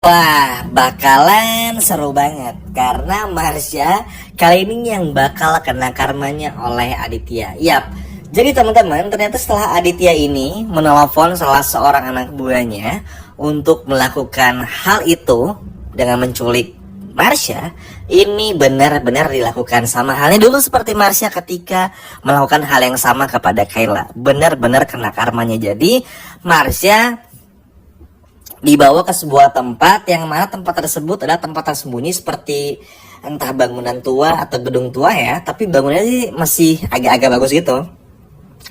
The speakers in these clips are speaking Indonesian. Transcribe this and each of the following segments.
Wah, bakalan seru banget karena Marsha kali ini yang bakal kena karmanya oleh Aditya. Yap. Jadi teman-teman, ternyata setelah Aditya ini menelpon salah seorang anak buahnya untuk melakukan hal itu dengan menculik Marsha, ini benar-benar dilakukan sama halnya dulu seperti Marsha ketika melakukan hal yang sama kepada Kayla. Benar-benar kena karmanya. Jadi Marsha dibawa ke sebuah tempat yang mana tempat tersebut adalah tempat tersembunyi seperti entah bangunan tua atau gedung tua ya, tapi bangunannya sih masih agak-agak bagus gitu,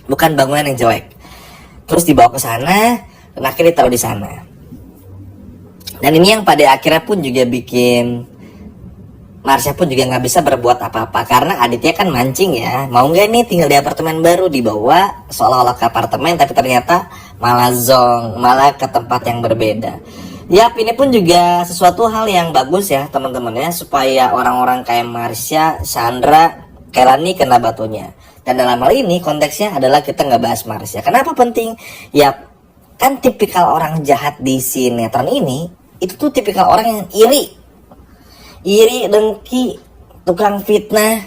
bukan bangunan yang jelek. Terus dibawa ke sana dan akhirnya ditaruh di sana. Dan ini yang pada akhirnya pun juga bikin Marsha pun juga nggak bisa berbuat apa-apa karena Aditya kan mancing ya, mau nggak nih tinggal di apartemen baru, dibawa seolah-olah ke apartemen tapi ternyata malah zong, malah ke tempat yang berbeda. Yap, ini pun juga sesuatu hal yang bagus ya teman-teman ya, supaya orang-orang kayak Marsha, Chandra, Kelani kena batunya. Dan dalam hal ini konteksnya adalah kita nggak bahas Marsha. Kenapa penting? Yap, kan tipikal orang jahat di sinetron ini itu tuh tipikal orang yang iri, dengki, tukang fitnah,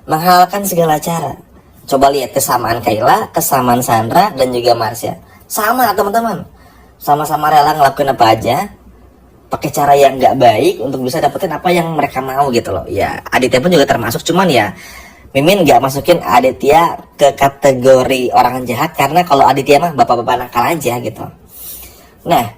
menghalalkan segala cara. Coba lihat kesamaan Kayla, kesamaan Sandra, dan juga Marsha. Sama teman-teman, sama-sama rela ngelakuin apa aja pakai cara yang nggak baik untuk bisa dapetin apa yang mereka mau gitu loh. Ya Aditya pun juga termasuk, cuman ya Mimin nggak masukin Aditya ke kategori orang jahat karena kalau Aditya mah bapak-bapak nakal aja gitu. Nah,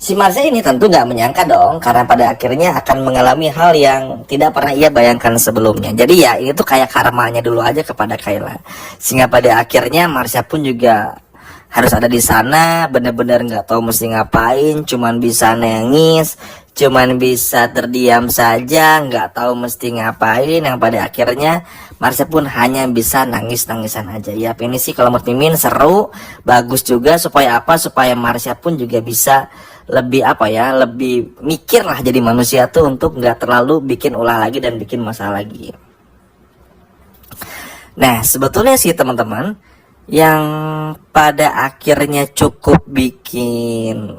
si Marsha ini tentu gak menyangka dong, karena pada akhirnya akan mengalami hal yang tidak pernah ia bayangkan sebelumnya. Jadi ya ini tuh kayak karmanya dulu aja kepada Kayla. Sehingga pada akhirnya Marsha pun juga harus ada di sana, bener-bener gak tahu mesti ngapain, cuman bisa nangis, cuman bisa terdiam saja, gak tahu mesti ngapain. Yang pada akhirnya Marsha pun hanya bisa nangis-nangisan aja. Ya ini sih kalau menurut Mimin seru, bagus juga, supaya apa? Supaya Marsha pun juga bisa lebih lebih mikir lah jadi manusia tuh untuk nggak terlalu bikin ulah lagi dan bikin masalah lagi. Nah sebetulnya sih teman-teman, yang pada akhirnya cukup bikin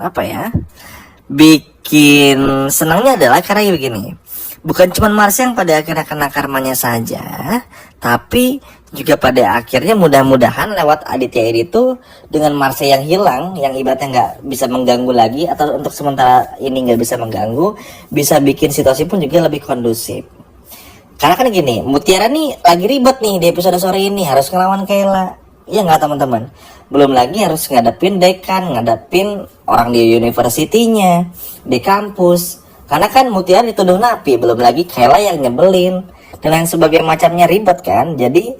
bikin senangnya adalah karena begini, bukan cuma Marsha yang pada akhirnya kena karmanya saja, tapi juga pada akhirnya mudah-mudahan lewat Aditya ini tuh dengan Marsha yang hilang, yang ibaratnya nggak bisa mengganggu lagi atau untuk sementara ini nggak bisa mengganggu, bisa bikin situasi pun juga lebih kondusif. Karena kan gini, Mutiara nih lagi ribet nih di episode sore ini, harus ngelawan Kayla, ya nggak teman-teman? Belum lagi harus ngadepin dekan, ngadepin orang di universitinya, di kampus. Karena kan Mutiara dituduh napi, belum lagi Kayla yang nyebelin dan lain sebagainya, macamnya ribet kan. Jadi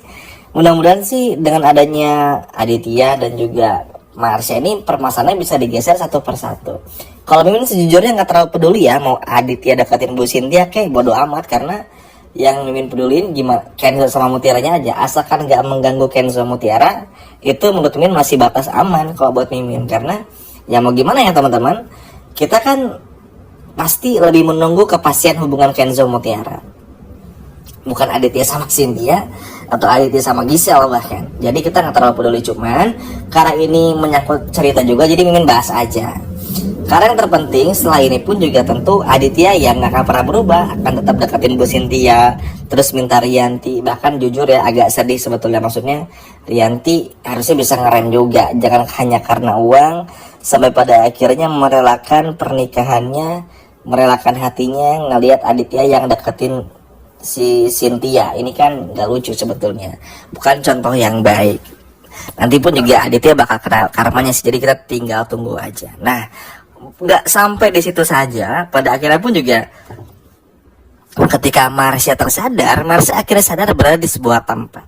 mudah-mudahan sih dengan adanya Aditya dan juga Marsha ini permasalahannya bisa digeser satu persatu. Kalau Mimin sejujurnya nggak terlalu peduli ya mau Aditya deketin Bu Cynthia, kayak bodo amat, karena yang Mimin pedulin gimana Kenzo sama Mutiaranya aja, asalkan nggak mengganggu Kenzo Mutiara, itu menurut Mimin masih batas aman kalau buat Mimin. Karena ya mau gimana ya teman-teman, kita kan pasti lebih menunggu kepastian hubungan Kenzo Mutiara, bukan Aditya sama Cynthia atau Aditya sama Giselle bahkan. Jadi kita nggak terlalu peduli, cuman karena ini menyangkut cerita juga jadi Mimin bahas aja. Karena yang terpenting setelah ini pun juga tentu Aditya yang nggak akan pernah berubah, akan tetap deketin Bu Cynthia, terus minta Rianti. Bahkan jujur ya agak sedih sebetulnya, maksudnya Rianti harusnya bisa ngerem juga, jangan hanya karena uang sampai pada akhirnya merelakan pernikahannya, merelakan hatinya ngelihat Aditya yang deketin si Cynthia. Ini kan gak lucu sebetulnya, bukan contoh yang baik. Nanti pun juga Aditya bakal kena karmanya sih, jadi kita tinggal tunggu aja. Nah nggak sampai di situ saja, pada akhirnya pun juga ketika Marsha tersadar, Marsha akhirnya sadar berada di sebuah tempat.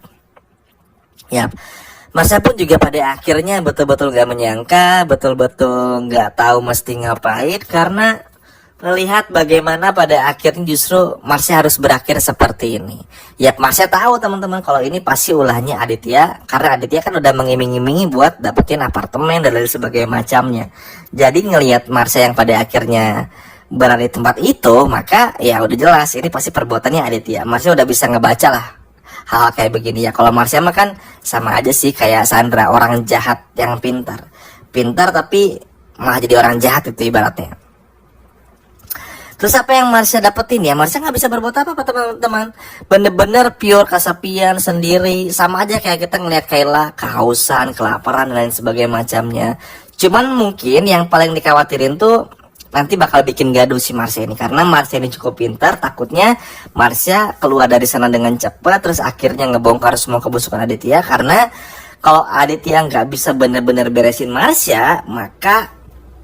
Ya, Marsha pun juga pada akhirnya betul-betul gak menyangka, betul-betul gak tahu mesti ngapain, karena melihat bagaimana pada akhirnya justru Marsha harus berakhir seperti ini. Ya Marsha tahu teman-teman kalau ini pasti ulahnya Aditya, karena Aditya kan udah mengiming-imingi buat dapetin apartemen dan lain sebagainya macamnya. Jadi ngelihat Marsha yang pada akhirnya berada di tempat itu, maka ya udah jelas ini pasti perbuatannya Aditya. Marsha udah bisa ngebaca lah hal kayak begini ya. Kalau Marsha mah kan sama aja sih kayak Sandra, orang jahat yang pintar tapi malah jadi orang jahat itu ibaratnya. Terus apa yang Marsha dapetin ya? Marsha nggak bisa berbuat apa-apa teman-teman. Bener-bener pure kesepian sendiri. Sama aja kayak kita ngeliat Kayla kehausan, kelaparan dan lain sebagainya macamnya. Cuman mungkin yang paling dikhawatirin tuh nanti bakal bikin gaduh si Marsha ini, karena Marsha ini cukup pintar. Takutnya Marsha keluar dari sana dengan cepat, terus akhirnya ngebongkar semua kebusukan Aditya. Karena kalau Aditya nggak bisa bener-bener beresin Marsha, maka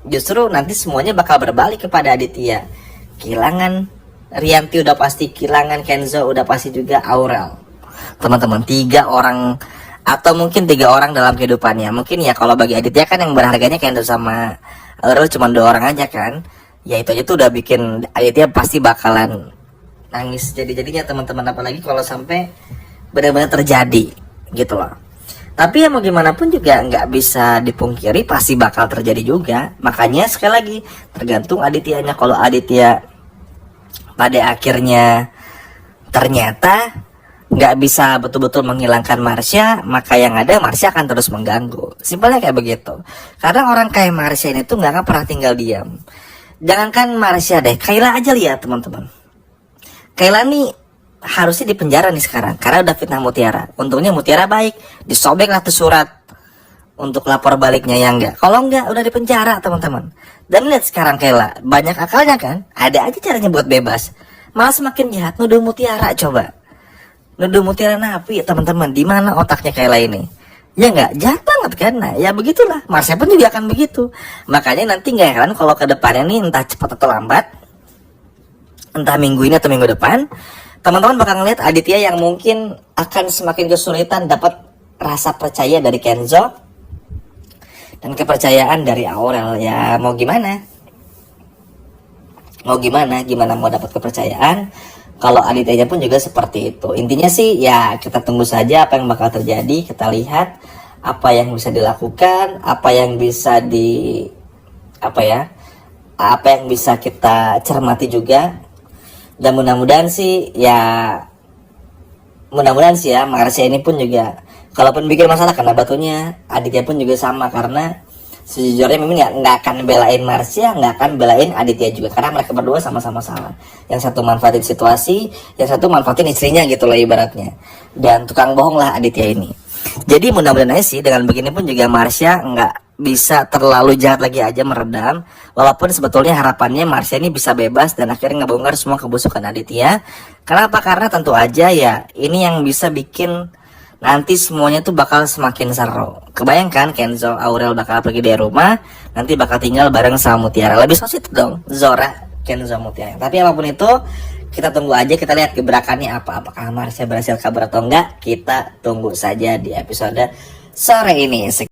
justru nanti semuanya bakal berbalik kepada Aditya. Kehilangan Rianti udah pasti, kehilangan Kenzo udah pasti, juga Aurel. Teman-teman, 3 orang atau mungkin 3 orang dalam kehidupannya. Mungkin ya kalau bagi Aditya kan yang berharganya Kenzo sama Aurel cuma 2 orang aja kan. Ya itu aja tuh udah bikin Aditya pasti bakalan nangis jadi-jadinya teman-teman, apalagi kalau sampai benar-benar terjadi gitu loh. Tapi ya mau gimana pun juga nggak bisa dipungkiri pasti bakal terjadi juga. Makanya sekali lagi tergantung Adityanya. Kalau Aditya pada akhirnya ternyata nggak bisa betul-betul menghilangkan Marsha, maka yang ada Marsha akan terus mengganggu. Simpelnya kayak begitu. Karena orang kayak Marsha ini tuh nggak akan pernah tinggal diam. Jangankan Marsha deh, Kayla aja lihat teman-teman. Kayla nih harusnya di penjara nih sekarang karena udah fitnah Mutiara. Untungnya Mutiara baik, disobek lah tuh surat untuk lapor baliknya, ya enggak. Kalau enggak udah di penjara teman-teman. Dan lihat sekarang Kayla, banyak akalnya kan, ada aja caranya buat bebas. Malah semakin jahat nuduh Mutiara. Coba nuduh Mutiara napi teman-teman, di mana otaknya Kayla ini? Ya enggak, jahat banget kan. Nah ya begitulah, Marsha pun juga akan begitu. Makanya nanti nggak heran kalau ke depannya nih, entah cepat atau lambat, entah minggu ini atau minggu depan, teman-teman bakal ngeliat Aditya yang mungkin akan semakin kesulitan dapat rasa percaya dari Kenzo dan kepercayaan dari Aurel. Ya mau gimana? Gimana mau dapat kepercayaan kalau Adityanya pun juga seperti itu. Intinya sih ya kita tunggu saja apa yang bakal terjadi. Kita lihat apa yang bisa dilakukan, apa yang bisa apa yang bisa kita cermati juga. Dan mudah-mudahan sih ya Marsha ini pun juga kalaupun bikin masalah kena batunya, Aditya pun juga sama. Karena sejujurnya Mimin nggak akan belain Marsha, nggak akan belain Aditya juga, karena mereka berdua sama-sama salah. Yang satu manfaatin situasi, yang satu manfaatin istrinya gitu lah ibaratnya. Dan tukang bohong lah Aditya ini. Jadi mudah-mudahan aja sih dengan begini pun juga Marsha nggak bisa terlalu jahat lagi aja, meredam. Walaupun sebetulnya harapannya Marsha ini bisa bebas dan akhirnya ngebongkar semua kebusukan Aditya. Kenapa? Karena tentu aja ya ini yang bisa bikin nanti semuanya tuh bakal semakin seru. Kebayangkan Kenzo Aurel bakal pergi dari rumah, nanti bakal tinggal bareng sama Mutiara. Lebih sosit dong Zora, Kenzo, Mutiara. Tapi apapun itu kita tunggu aja, kita lihat gebrakannya apa. Apakah Marsha berhasil kabur atau enggak, kita tunggu saja di episode sore ini.